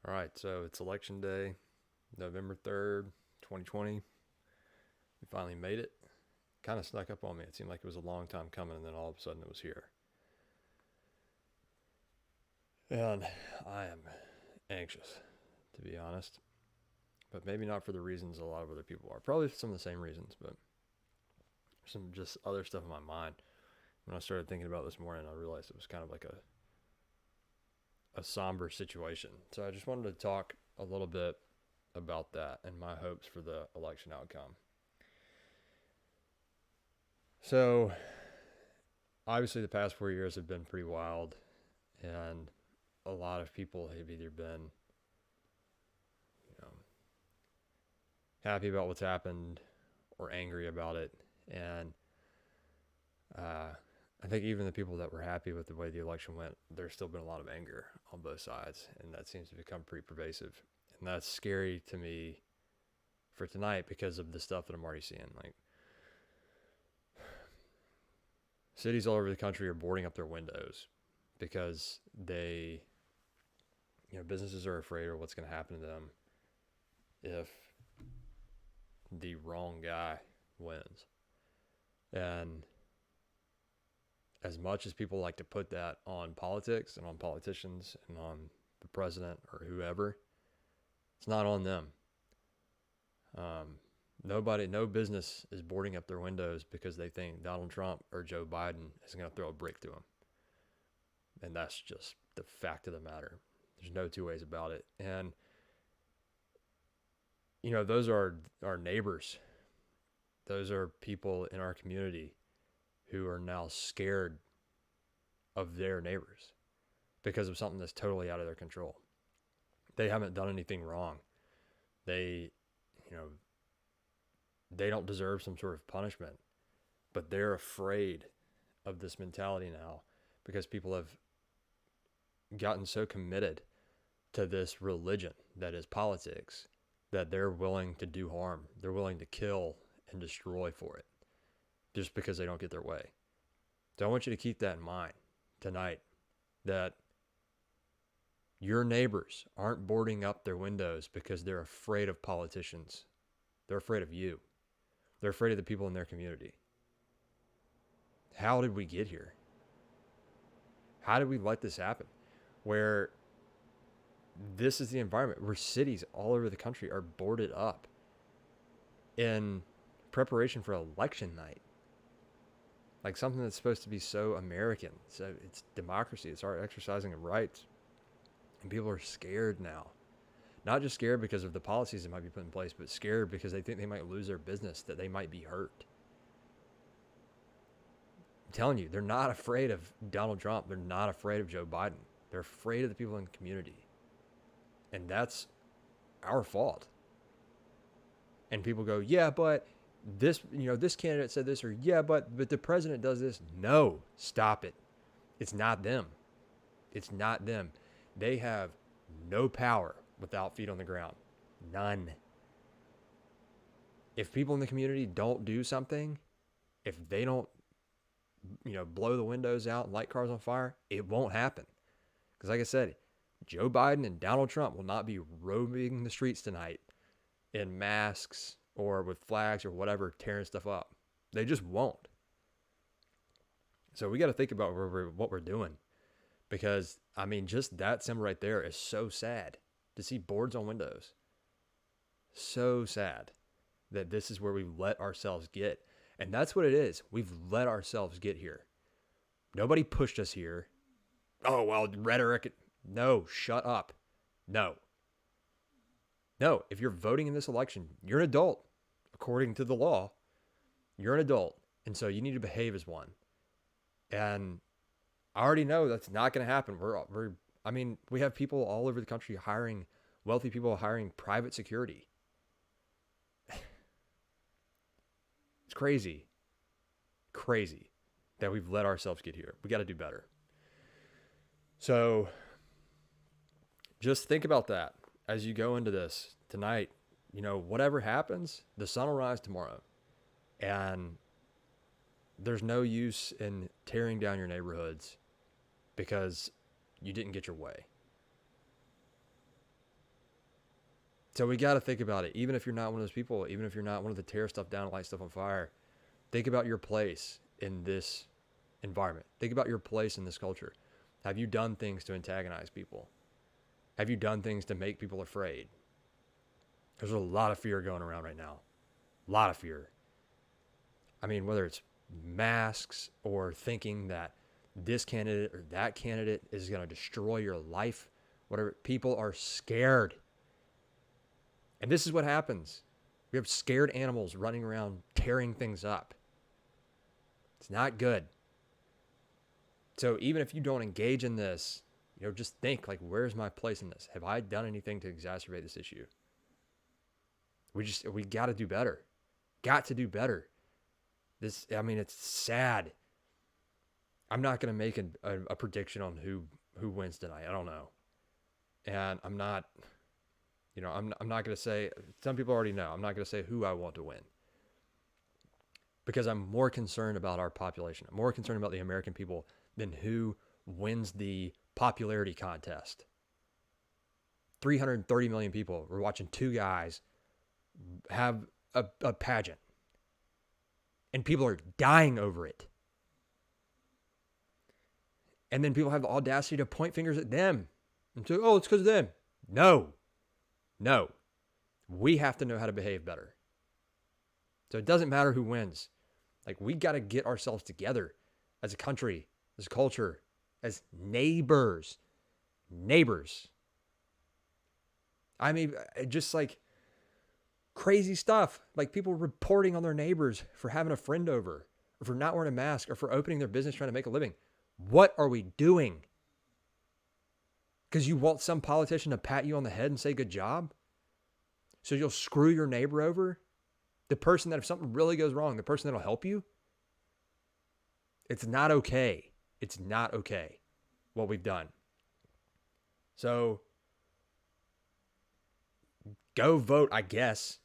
All right, so it's election day, November 3rd, 2020. We finally made it. Kind of snuck up on me. It seemed like it was a long time coming, and then all of a sudden it was here. And I am anxious, to be honest, but maybe not for the reasons a lot of other people are. Probably some of the same reasons, but some just other stuff in my mind. When I started thinking about this morning, I realized it was kind of like a somber situation. So I just wanted to talk a little bit about that and my hopes for the election outcome. So, obviously, the past 4 years have been pretty wild, and a lot of people have either been, you know, happy about what's happened or angry about it. And I think even the people that were happy with the way the election went, there's still been a lot of anger on both sides, and that seems to become pretty pervasive. And that's scary to me for tonight because of the stuff that I'm already seeing. Like, cities all over the country are boarding up their windows because businesses are afraid of what's going to happen to them if the wrong guy wins. And as much as people like to put that on politics and on politicians and on the president or whoever, it's not on them. No business is boarding up their windows because they think Donald Trump or Joe Biden is going to throw a brick to them. And that's just the fact of the matter. There's no two ways about it. And, those are our neighbors. Those are people in our community who are now scared of their neighbors because of something that's totally out of their control. They haven't done anything wrong. They don't deserve some sort of punishment, but they're afraid of this mentality now because people have gotten so committed to this religion that is politics that they're willing to do harm. They're willing to kill and destroy for it just because they don't get their way. So I want you to keep that in mind tonight, that your neighbors aren't boarding up their windows because they're afraid of politicians. They're afraid of you. They're afraid of the people in their community. How did we get here? How did we let this happen? Where this is the environment where cities all over the country are boarded up in preparation for election night. Like something that's supposed to be so American. So it's democracy. It's our exercising of rights. And people are scared now. Not just scared because of the policies that might be put in place, but scared because they think they might lose their business, that they might be hurt. I'm telling you, they're not afraid of Donald Trump. They're not afraid of Joe Biden. They're afraid of the people in the community. And that's our fault. And people go, yeah, but this candidate said this, or yeah, but the president does this. No, stop it. It's not them. It's not them. They have no power without feet on the ground. None. If people in the community don't do something, if they don't, blow the windows out and light cars on fire, it won't happen. Because like I said, Joe Biden and Donald Trump will not be roaming the streets tonight in masks or with flags or whatever, tearing stuff up. They just won't. So we got to think about what we're doing. Because, just that symbol right there is so sad to see boards on windows. So sad that this is where we let ourselves get. And that's what it is. We've let ourselves get here. Nobody pushed us here. Oh, well, rhetoric. No, shut up. No. No, if you're voting in this election, you're an adult. According to the law, you're an adult. And so you need to behave as one. And I already know that's not going to happen. We have people all over the country wealthy people hiring private security. It's crazy that we've let ourselves get here. We got to do better. So just think about that as you go into this tonight. Whatever happens, the sun will rise tomorrow. And there's no use in tearing down your neighborhoods because you didn't get your way. So we got to think about it. Even if you're not one of those people, even if you're not one of the tear stuff down and light stuff on fire, think about your place in this environment. Think about your place in this culture. Have you done things to antagonize people? Have you done things to make people afraid? There's a lot of fear going around right now. A lot of fear. I mean, whether it's masks or thinking that this candidate or that candidate is going to destroy your life, whatever, people are scared. And this is what happens. We have scared animals running around tearing things up. It's not good. So even if you don't engage in this, just think like, where's my place in this? Have I done anything to exacerbate this issue? We got to do better. Got to do better. It's sad. I'm not going to make a prediction on who wins tonight. I don't know. And I'm not going to say, some people already know, I'm not going to say who I want to win. Because I'm more concerned about our population. I'm more concerned about the American people than who wins the popularity contest. 330 million people were watching two guys have a pageant. And people are dying over it. And then people have the audacity to point fingers at them. And say, oh, it's because of them. No. We have to know how to behave better. So it doesn't matter who wins. Like, we got to get ourselves together as a country, as a culture, as neighbors. I mean, just like crazy stuff, like people reporting on their neighbors for having a friend over, or for not wearing a mask, or for opening their business trying to make a living. What are we doing? Because you want some politician to pat you on the head and say good job? So you'll screw your neighbor over? The person that, if something really goes wrong, the person that'll help you? It's not okay. It's not okay what we've done. So go vote, I guess.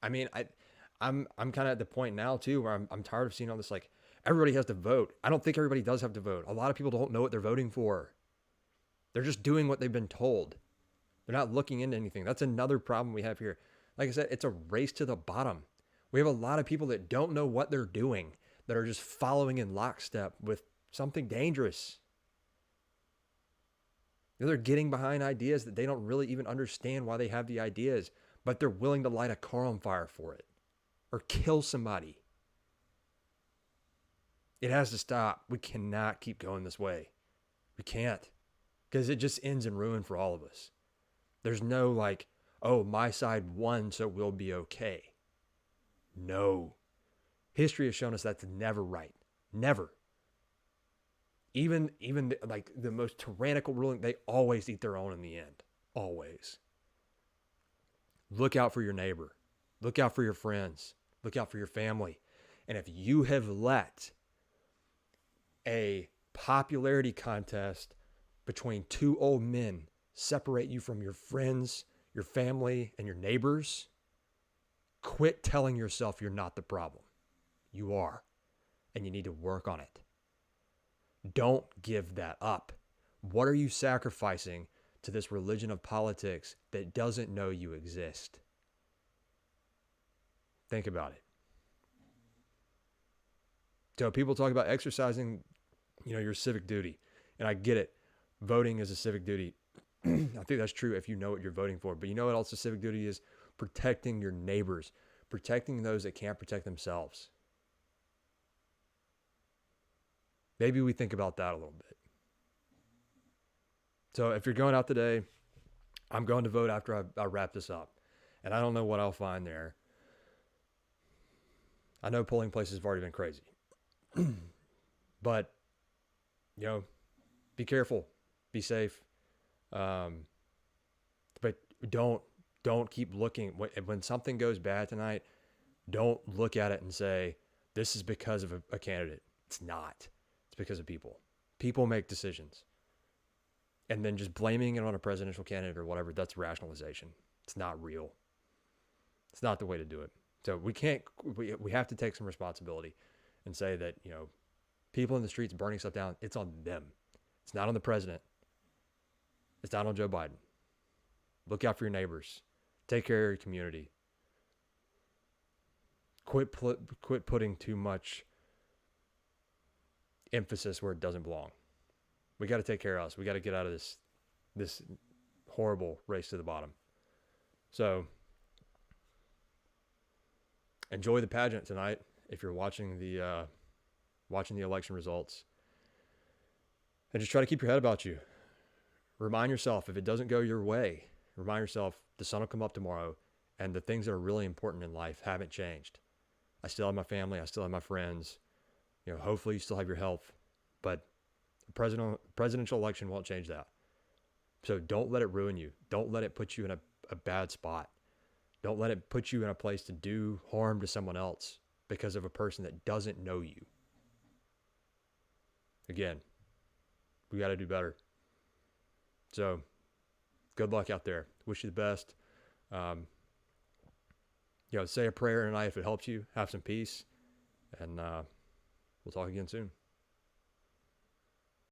I mean, I'm kind of at the point now too where I'm tired of seeing all this, like, everybody has to vote. I don't think everybody does have to vote. A lot of people don't know what they're voting for. They're just doing what they've been told. They're not looking into anything. That's another problem we have here. Like I said, it's a race to the bottom. We have a lot of people that don't know what they're doing, that are just following in lockstep with something dangerous. They're getting behind ideas that they don't really even understand why they have the ideas, but they're willing to light a car on fire for it or kill somebody. It has to stop. We cannot keep going this way. We can't, because it just ends in ruin for all of us. There's no like, oh, my side won, so we'll be okay. No. History has shown us that's never right. Never. Even like the most tyrannical ruling, they always eat their own in the end. Always. Look out for your neighbor. Look out for your friends. Look out for your family. And if you have let a popularity contest between two old men separate you from your friends, your family, and your neighbors, quit telling yourself you're not the problem. You are. And you need to work on it. Don't give that up. What are you sacrificing to this religion of politics that doesn't know you exist? Think about it. So people talk about exercising, your civic duty. And I get it. Voting is a civic duty. I think that's true if you know what you're voting for. But you know what else a civic duty is? Protecting your neighbors. Protecting those that can't protect themselves. Maybe we think about that a little bit. So if you're going out today, I'm going to vote after I wrap this up. And I don't know what I'll find there. I know polling places have already been crazy. But, be careful. Be safe. But don't keep looking. When something goes bad tonight, don't look at it and say, this is because of a candidate. It's not. It's because of people. People make decisions. And then just blaming it on a presidential candidate or whatever, that's rationalization. It's not real. It's not the way to do it. So we have to take some responsibility and say that, people in the streets burning stuff down, it's on them. It's not on the president. It's not on Joe Biden. Look out for your neighbors. Take care of your community. Quit putting too much emphasis where it doesn't belong. We got to take care of us. We got to get out of this horrible race to the bottom. So enjoy the pageant tonight if you're watching the election results, and just try to keep your head about you. Remind yourself, if it doesn't go your way, remind yourself the sun will come up tomorrow, and the things that are really important in life haven't changed. I still have my family. I still have my friends. Hopefully you still have your health, but the presidential election won't change that. So don't let it ruin you. Don't let it put you in a bad spot. Don't let it put you in a place to do harm to someone else because of a person that doesn't know you. Again, we got to do better. So good luck out there. Wish you the best. Say a prayer tonight if it helps you. Have some peace. And we'll talk again soon.